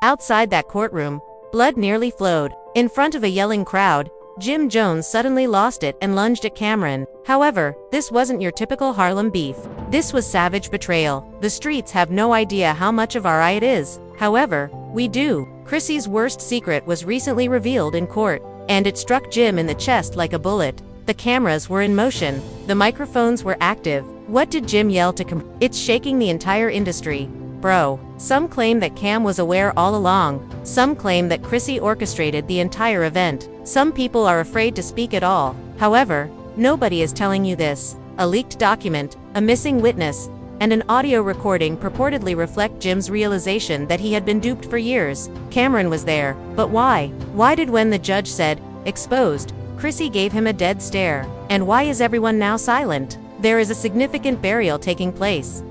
Outside that courtroom, blood nearly flowed. In front of a yelling crowd, Jim Jones suddenly lost it and lunged at Cameron. However, this wasn't your typical Harlem beef. This was savage betrayal. The streets have no idea how much of our eye it is. However, we do. Chrissy's worst secret was recently revealed in court, and it struck Jim in the chest like a bullet. The cameras were in motion. The microphones were active. What did Jim yell to It's shaking the entire industry. Bro. Some claim that Cam was aware all along. Some claim that Chrissy orchestrated the entire event. Some people are afraid to speak at all. However, nobody is telling you this. A leaked document, a missing witness, and an audio recording purportedly reflect Jim's realization that he had been duped for years. Cameron was there, but why? Why did when the judge said, exposed, Chrissy gave him a dead stare? And why is everyone now silent? There is a significant burial taking place.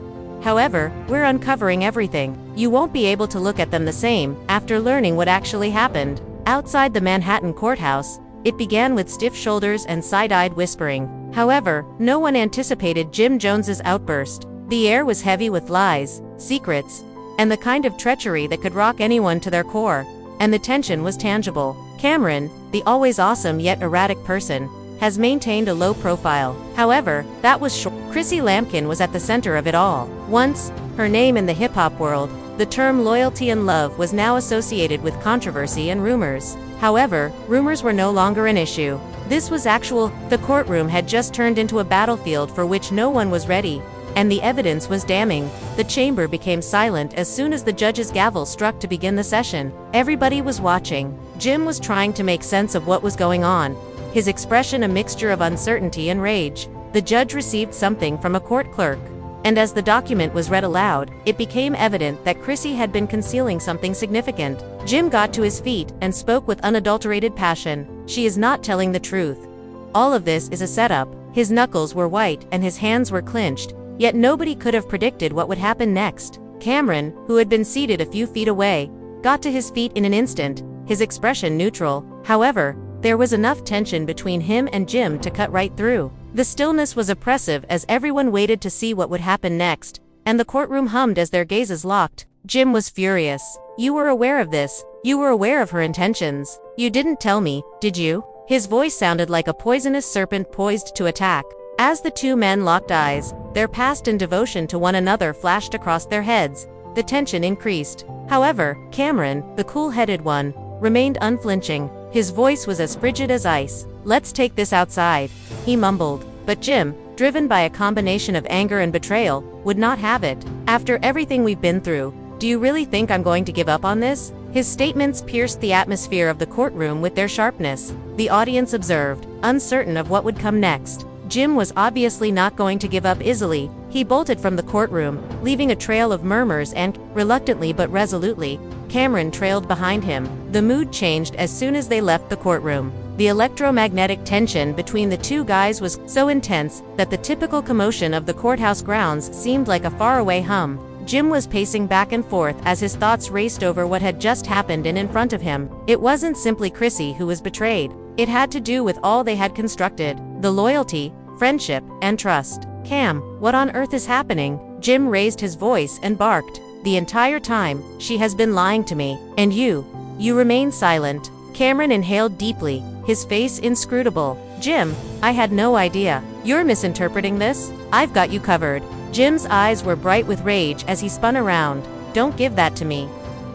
However, we're uncovering everything. You won't be able to look at them the same after learning what actually happened. Outside the Manhattan courthouse, it began with stiff shoulders and side-eyed whispering. However, no one anticipated Jim Jones's outburst. The air was heavy with lies, secrets, and the kind of treachery that could rock anyone to their core. And the tension was tangible. Cameron, the always awesome yet erratic person, has maintained a low profile. However, that was short. Chrissy Lampkin was at the center of it all. Once, her name in the hip-hop world, the term loyalty and love was now associated with controversy and rumors. However, rumors were no longer an issue. This was actual. The courtroom had just turned into a battlefield for which no one was ready, and the evidence was damning. The chamber became silent as soon as the judge's gavel struck to begin the session. Everybody was watching. Jim was trying to make sense of what was going on, his expression a mixture of uncertainty and rage. The judge received something from a court clerk, and as the document was read aloud, it became evident that Chrissy had been concealing something significant. Jim got to his feet and spoke with unadulterated passion. She is not telling the truth. All of this is a setup. His knuckles were white and his hands were clenched, yet nobody could have predicted what would happen next. Cameron, who had been seated a few feet away, got to his feet in an instant, his expression neutral. However, there was enough tension between him and Jim to cut right through. The stillness was oppressive as everyone waited to see what would happen next, and the courtroom hummed as their gazes locked. Jim was furious. You were aware of this. You were aware of her intentions. You didn't tell me, did you? His voice sounded like a poisonous serpent poised to attack. As the two men locked eyes, their past and devotion to one another flashed across their heads. The tension increased. However, Cameron, the cool-headed one, remained unflinching. His voice was as frigid as ice. Let's take this outside, he mumbled. But Jim, driven by a combination of anger and betrayal, would not have it. After everything we've been through, do you really think I'm going to give up on this? His statements pierced the atmosphere of the courtroom with their sharpness. The audience observed, uncertain of what would come next. Jim was obviously not going to give up easily. He bolted from the courtroom, leaving a trail of murmurs and, reluctantly but resolutely, Cameron trailed behind him. The mood changed as soon as they left the courtroom. The electromagnetic tension between the two guys was so intense that the typical commotion of the courthouse grounds seemed like a faraway hum. Jim was pacing back and forth as his thoughts raced over what had just happened and in front of him. It wasn't simply Chrissy who was betrayed. It had to do with all they had constructed. The loyalty, friendship, and trust. Cam, what on earth is happening? Jim raised his voice and barked. The entire time, she has been lying to me. And you remain silent. Cameron inhaled deeply, his face inscrutable. Jim, I had no idea. You're misinterpreting this? I've got you covered. Jim's eyes were bright with rage as he spun around. Don't give that to me.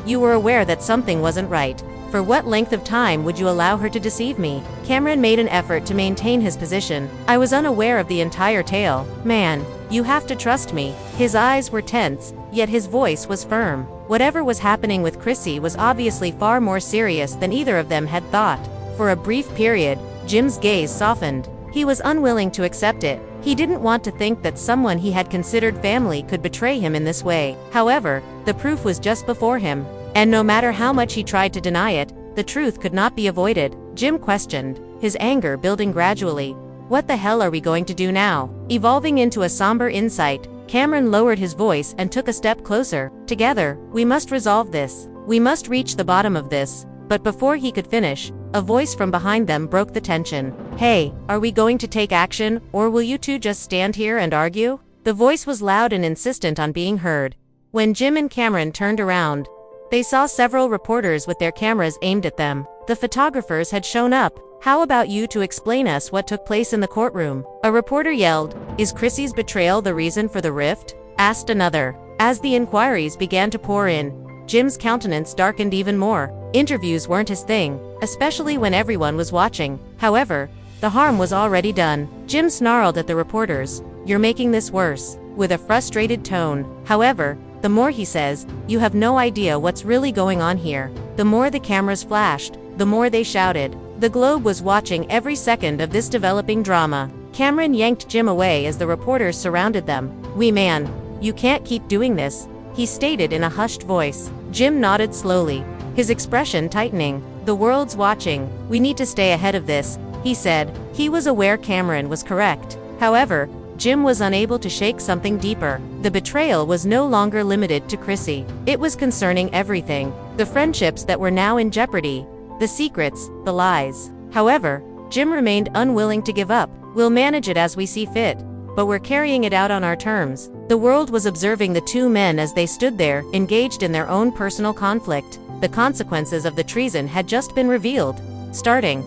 You were aware that something wasn't right. For what length of time would you allow her to deceive me? Cameron made an effort to maintain his position. I was unaware of the entire tale. Man, you have to trust me. His eyes were tense, yet his voice was firm. Whatever was happening with Chrissy was obviously far more serious than either of them had thought. For a brief period, Jim's gaze softened. He was unwilling to accept it. He didn't want to think that someone he had considered family could betray him in this way. However, the proof was just before him. And no matter how much he tried to deny it, the truth could not be avoided. Jim questioned, his anger building gradually. What the hell are we going to do now? Evolving into a somber insight, Cameron lowered his voice and took a step closer. Together, we must resolve this. We must reach the bottom of this. But before he could finish, a voice from behind them broke the tension. Hey, are we going to take action, or will you two just stand here and argue? The voice was loud and insistent on being heard. When Jim and Cameron turned around, They saw several reporters with their cameras aimed at them. The photographers had shown up. How about you to explain us what took place in the courtroom? A reporter yelled. Is Chrissy's betrayal the reason for the rift? Asked another. As the inquiries began to pour in, Jim's countenance darkened even more. Interviews weren't his thing, especially when everyone was watching. However, the harm was already done. Jim snarled at the reporters. You're making this worse, with a frustrated tone. However, the more he says, you have no idea what's really going on here. The more the cameras flashed, the more they shouted. The Globe was watching every second of this developing drama. Cameron yanked Jim away as the reporters surrounded them. Man, you can't keep doing this, he stated in a hushed voice. Jim nodded slowly, his expression tightening. The world's watching. We need to stay ahead of this, he said. He was aware Cameron was correct. However, Jim was unable to shake something deeper. The betrayal was no longer limited to Chrissy. It was concerning everything. The friendships that were now in jeopardy. The secrets, the lies. However, Jim remained unwilling to give up. We'll manage it as we see fit, but we're carrying it out on our terms. The world was observing the two men as they stood there, engaged in their own personal conflict. The consequences of the treason had just been revealed. Starting.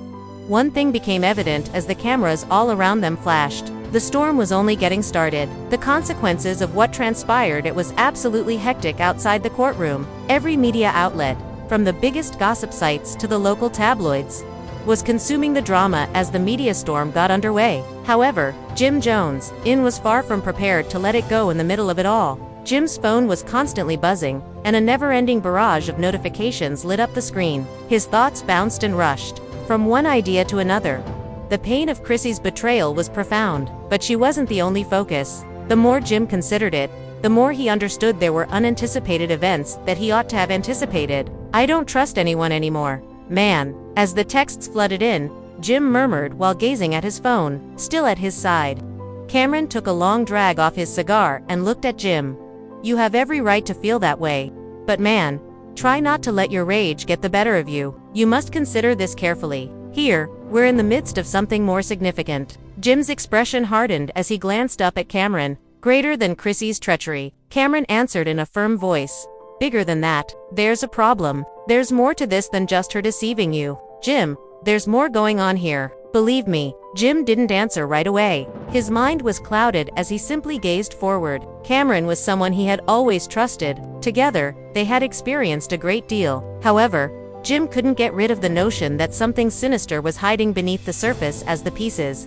One thing became evident as the cameras all around them flashed. The storm was only getting started. The consequences of what transpired. It was absolutely hectic outside the courtroom. Every media outlet, from the biggest gossip sites to the local tabloids, was consuming the drama as the media storm got underway. However, Jim Jones was far from prepared to let it go in the middle of it all. Jim's phone was constantly buzzing, and a never-ending barrage of notifications lit up the screen. His thoughts bounced and rushed from one idea to another. The pain of Chrissy's betrayal was profound, but she wasn't the only focus. The more Jim considered it, the more he understood there were unanticipated events that he ought to have anticipated. I don't trust anyone anymore, man. As the texts flooded in, Jim murmured while gazing at his phone, still at his side. Cameron took a long drag off his cigar and looked at Jim. You have every right to feel that way. But man, try not to let your rage get the better of you. You must consider this carefully. Here, we're in the midst of something more significant. Jim's expression hardened as he glanced up at Cameron. Greater than Chrissy's treachery, Cameron answered in a firm voice. Bigger than that. There's a problem. There's more to this than just her deceiving you. Jim, there's more going on here. Believe me. Jim didn't answer right away. His mind was clouded as he simply gazed forward. Cameron was someone he had always trusted. Together, they had experienced a great deal. However, Jim couldn't get rid of the notion that something sinister was hiding beneath the surface as the pieces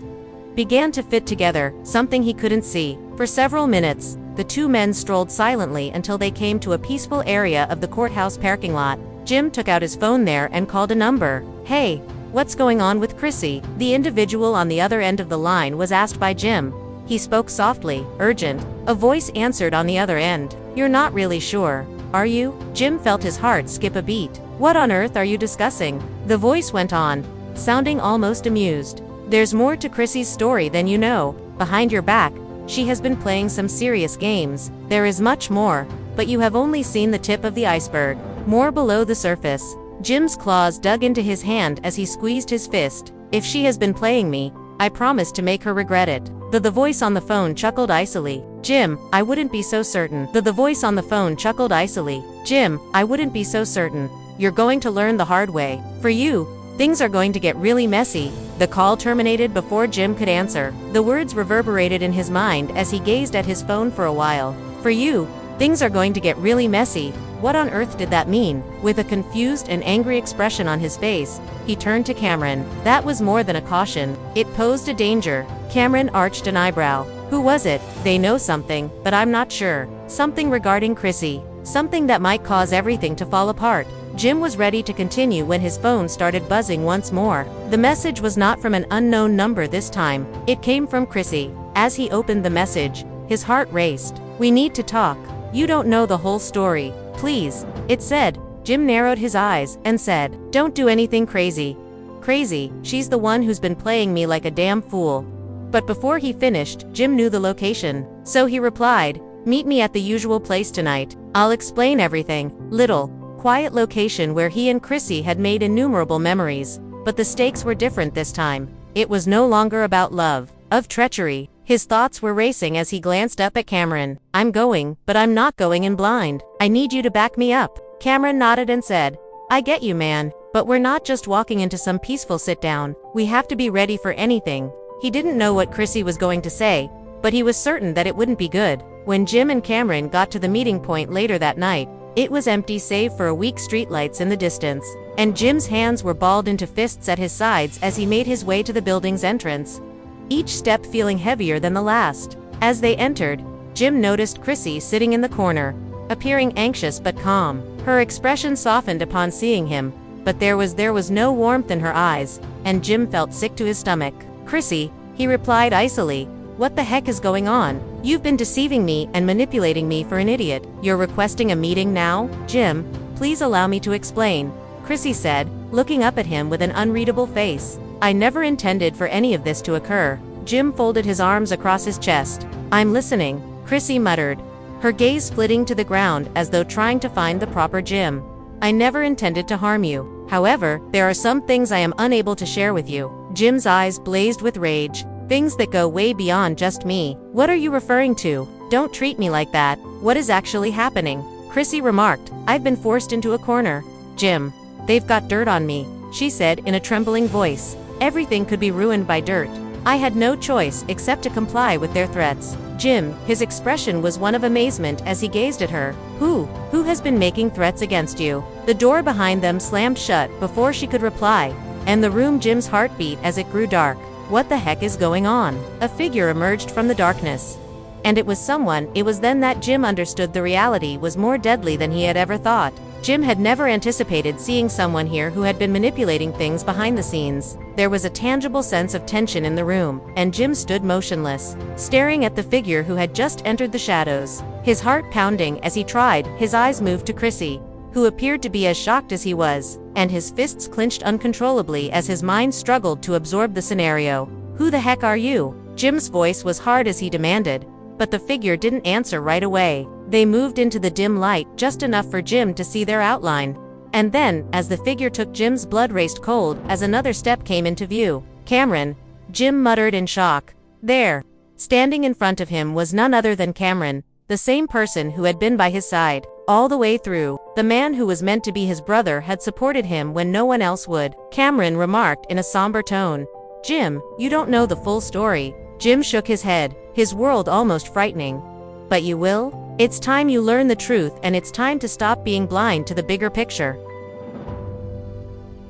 began to fit together, something he couldn't see. For several minutes, the two men strolled silently until they came to a peaceful area of the courthouse parking lot. Jim took out his phone there and called a number. Hey, what's going on with Chrissy? The individual on the other end of the line was asked by Jim. He spoke softly, urgent. A voice answered on the other end. You're not really sure, are you? Jim felt his heart skip a beat. What on earth are you discussing? The voice went on, sounding almost amused. There's more to Chrissy's story than you know. Behind your back, she has been playing some serious games. There is much more, but you have only seen the tip of the iceberg. More below the surface. Jim's claws dug into his hand as he squeezed his fist. If she has been playing me, I promise to make her regret it. The voice on the phone chuckled icily. Jim, I wouldn't be so certain. The voice on the phone chuckled icily. Jim, I wouldn't be so certain. You're going to learn the hard way. For you, things are going to get really messy. The call terminated before Jim could answer. The words reverberated in his mind as he gazed at his phone for a while. For you, things are going to get really messy. What on earth did that mean? With a confused and angry expression on his face, he turned to Cameron. That was more than a caution. It posed a danger. Cameron arched an eyebrow. Who was it? They know something, but I'm not sure. Something regarding Chrissy. Something that might cause everything to fall apart. Jim was ready to continue when his phone started buzzing once more. The message was not from an unknown number this time. It came from Chrissy. As he opened the message, his heart raced. We need to talk. You don't know the whole story. Please, it said. Jim narrowed his eyes and said, don't do anything crazy. Crazy, she's the one who's been playing me like a damn fool. But before he finished, Jim knew the location. So he replied, meet me at the usual place tonight. I'll explain everything. Little, quiet location where he and Chrissy had made innumerable memories. But the stakes were different this time. It was no longer about love, of treachery. His thoughts were racing as he glanced up at Cameron. I'm going, but I'm not going in blind. I need you to back me up. Cameron nodded and said, "I get you, man, but we're not just walking into some peaceful sit-down. We have to be ready for anything." He didn't know what Chrissy was going to say, but he was certain that it wouldn't be good. When Jim and Cameron got to the meeting point later that night, it was empty save for a weak streetlights in the distance, and Jim's hands were balled into fists at his sides as he made his way to the building's entrance, each step feeling heavier than the last. As they entered, Jim noticed Chrissy sitting in the corner, appearing anxious but calm. Her expression softened upon seeing him, but there was no warmth in her eyes, and Jim felt sick to his stomach. "Chrissy," he replied icily, "what the heck is going on? You've been deceiving me and manipulating me for an idiot. You're requesting a meeting now?" "Jim, please allow me to explain," Chrissy said, looking up at him with an unreadable face. "I never intended for any of this to occur." Jim folded his arms across his chest. "I'm listening," Chrissy muttered, her gaze flitting to the ground as though trying to find the proper Jim. "I never intended to harm you. However, there are some things I am unable to share with you." Jim's eyes blazed with rage. "Things that go way beyond just me. What are you referring to? Don't treat me like that. What is actually happening?" Chrissy remarked, "I've been forced into a corner." "Jim, they've got dirt on me," she said in a trembling voice. "Everything could be ruined by dirt. I had no choice except to comply with their threats." Jim, his expression was one of amazement as he gazed at her. Who has been making threats against you?" The door behind them slammed shut before she could reply, and the room Jim's heart beat as it grew dark. What the heck is going on? A figure emerged from the darkness. And it was someone. It was then that Jim understood the reality was more deadly than he had ever thought. Jim had never anticipated seeing someone here who had been manipulating things behind the scenes. There was a tangible sense of tension in the room, and Jim stood motionless, staring at the figure who had just entered the shadows. His heart pounding as he tried, his eyes moved to Chrissy, who appeared to be as shocked as he was, and his fists clenched uncontrollably as his mind struggled to absorb the scenario. "Who the heck are you?" Jim's voice was hard as he demanded, but the figure didn't answer right away. They moved into the dim light just enough for Jim to see their outline. And then, as the figure took, Jim's blood raced cold as another step came into view. "Cameron," Jim muttered in shock. There, standing in front of him, was none other than Cameron, the same person who had been by his side all the way through. The man who was meant to be his brother had supported him when no one else would. Cameron remarked in a somber tone, "Jim, you don't know the full story." Jim shook his head, his world almost frightening. "But you will? It's time you learn the truth, and it's time to stop being blind to the bigger picture."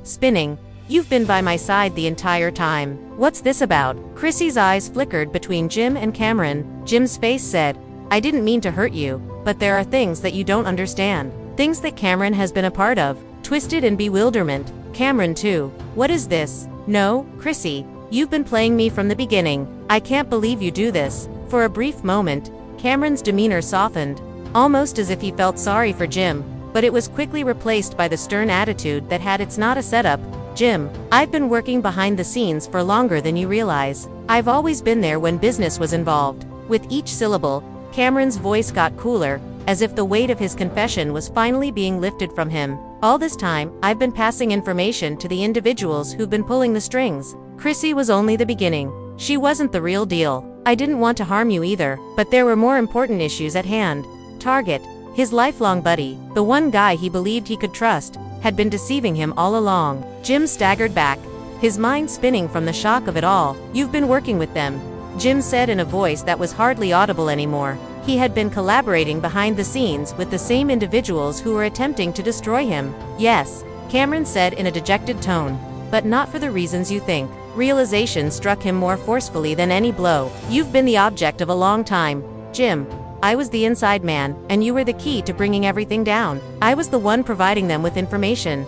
Spinning. "You've been by my side the entire time. What's this about?" Chrissy's eyes flickered between Jim and Cameron. Jim's face said, "I didn't mean to hurt you, but there are things that you don't understand. Things that Cameron has been a part of." Twisted in bewilderment, Cameron too. "What is this?" "No, Chrissy, you've been playing me from the beginning. I can't believe you do this." For a brief moment, Cameron's demeanor softened, almost as if he felt sorry for Jim, but it was quickly replaced by the stern attitude that had, "It's not a setup, Jim. I've been working behind the scenes for longer than you realize. I've always been there when business was involved." With each syllable, Cameron's voice got cooler, as if the weight of his confession was finally being lifted from him. "All this time, I've been passing information to the individuals who've been pulling the strings. Chrissy was only the beginning. She wasn't the real deal. I didn't want to harm you either, but there were more important issues at hand. Target, his lifelong buddy, the one guy he believed he could trust, had been deceiving him all along." Jim staggered back, his mind spinning from the shock of it all. "You've been working with them," Jim said in a voice that was hardly audible anymore. He had been collaborating behind the scenes with the same individuals who were attempting to destroy him. "Yes," Cameron said in a dejected tone, "but not for the reasons you think." Realization struck him more forcefully than any blow. "You've been the object of a long time, Jim. I was the inside man, and you were the key to bringing everything down. I was the one providing them with information,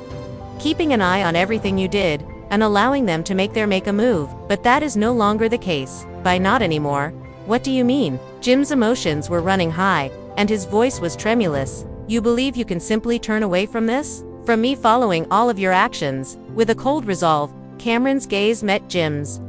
keeping an eye on everything you did, and allowing them to make a move. But that is no longer the case. Not anymore." "What do you mean?" Jim's emotions were running high, and his voice was tremulous. "You believe you can simply turn away from this? From me following all of your actions?" With a cold resolve, Cameron's gaze met Jim's.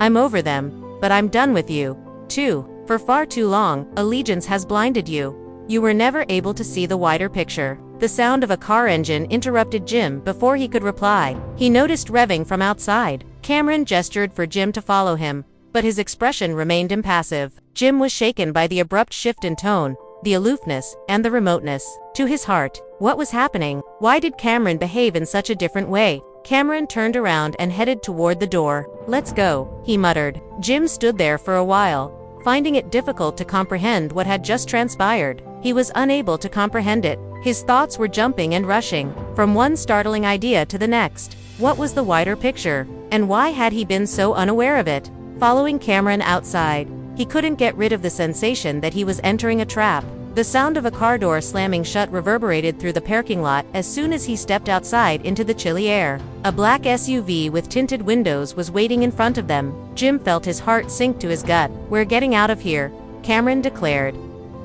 "I'm over them, but I'm done with you, too. For far too long, allegiance has blinded you. You were never able to see the wider picture." The sound of a car engine interrupted Jim before he could reply. He noticed revving from outside. Cameron gestured for Jim to follow him, but his expression remained impassive. Jim was shaken by the abrupt shift in tone, the aloofness, and the remoteness. To his heart, what was happening? Why did Cameron behave in such a different way? Cameron turned around and headed toward the door. "Let's go," he muttered. Jim stood there for a while, finding it difficult to comprehend what had just transpired. He was unable to comprehend it. His thoughts were jumping and rushing, from one startling idea to the next. What was the wider picture? And why had he been so unaware of it? Following Cameron outside, he couldn't get rid of the sensation that he was entering a trap. The sound of a car door slamming shut reverberated through the parking lot as soon as he stepped outside into the chilly air. A black SUV with tinted windows was waiting in front of them. Jim felt his heart sink to his gut. "We're getting out of here," Cameron declared.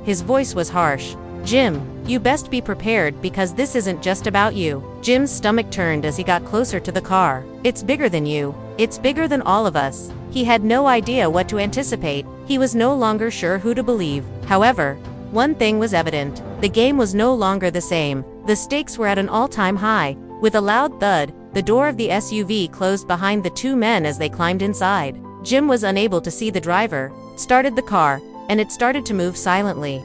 His voice was harsh. "Jim, you best be prepared because this isn't just about you." Jim's stomach turned as he got closer to the car. "It's bigger than you. It's bigger than all of us." He had no idea what to anticipate. He was no longer sure who to believe. However, one thing was evident. The game was no longer the same. The stakes were at an all-time high. With a loud thud, the door of the SUV closed behind the two men as they climbed inside. Jim was unable to see the driver, started the car, and it started to move silently.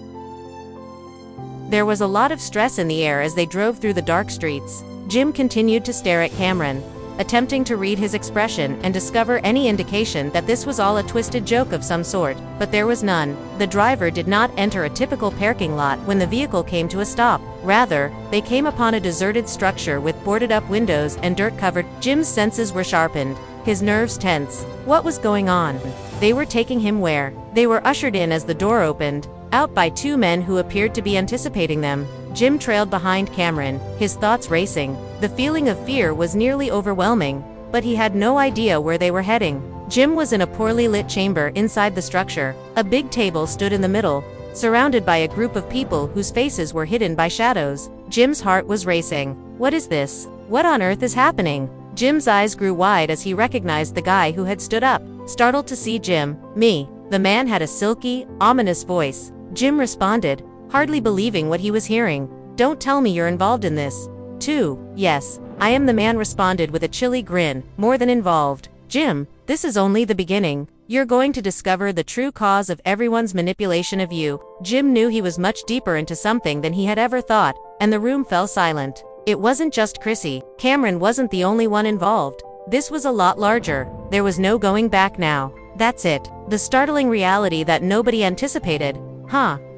There was a lot of stress in the air as they drove through the dark streets. Jim continued to stare at Cameron, attempting to read his expression and discover any indication that this was all a twisted joke of some sort, but there was none. The driver did not enter a typical parking lot when the vehicle came to a stop. Rather, they came upon a deserted structure with boarded-up windows and dirt-covered. Jim's senses were sharpened, his nerves tense. What was going on? They were taking him where? They were ushered in as the door opened, out by two men who appeared to be anticipating them. Jim trailed behind Cameron, his thoughts racing. The feeling of fear was nearly overwhelming, but he had no idea where they were heading. Jim was in a poorly lit chamber inside the structure. A big table stood in the middle, surrounded by a group of people whose faces were hidden by shadows. Jim's heart was racing. What is this? What on earth is happening? Jim's eyes grew wide as he recognized the guy who had stood up. Startled to see Jim. "Me." The man had a silky, ominous voice. Jim responded, hardly believing what he was hearing. "Don't tell me you're involved in this." "Too, yes, I am," the man responded with a chilly grin. "More than involved. Jim, this is only the beginning. You're going to discover the true cause of everyone's manipulation of you." Jim knew he was much deeper into something than he had ever thought, and the room fell silent. It wasn't just Chrissy. Cameron wasn't the only one involved. This was a lot larger. There was no going back now. That's it. The startling reality that nobody anticipated.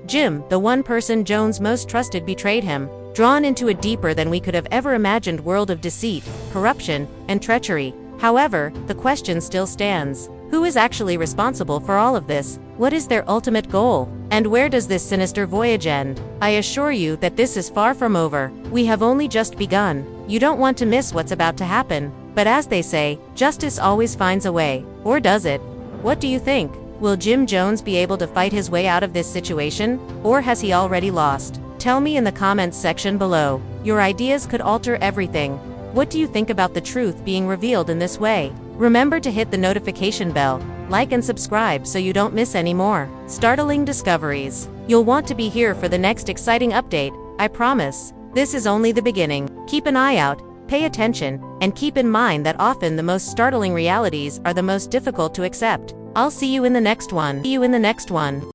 Jim, the one person Jones most trusted, betrayed him, drawn into a deeper than we could have ever imagined world of deceit, corruption, and treachery. However, the question still stands. Who is actually responsible for all of this? What is their ultimate goal? And where does this sinister voyage end? I assure you that this is far from over. We have only just begun. You don't want to miss what's about to happen. But as they say, justice always finds a way. Or does it? What do you think? Will Jim Jones be able to fight his way out of this situation? Or has he already lost? Tell me in the comments section below. Your ideas could alter everything. What do you think about the truth being revealed in this way? Remember to hit the notification bell, like and subscribe so you don't miss any more startling discoveries. You'll want to be here for the next exciting update, I promise. This is only the beginning. Keep an eye out, pay attention, and keep in mind that often the most startling realities are the most difficult to accept. I'll see you in the next one.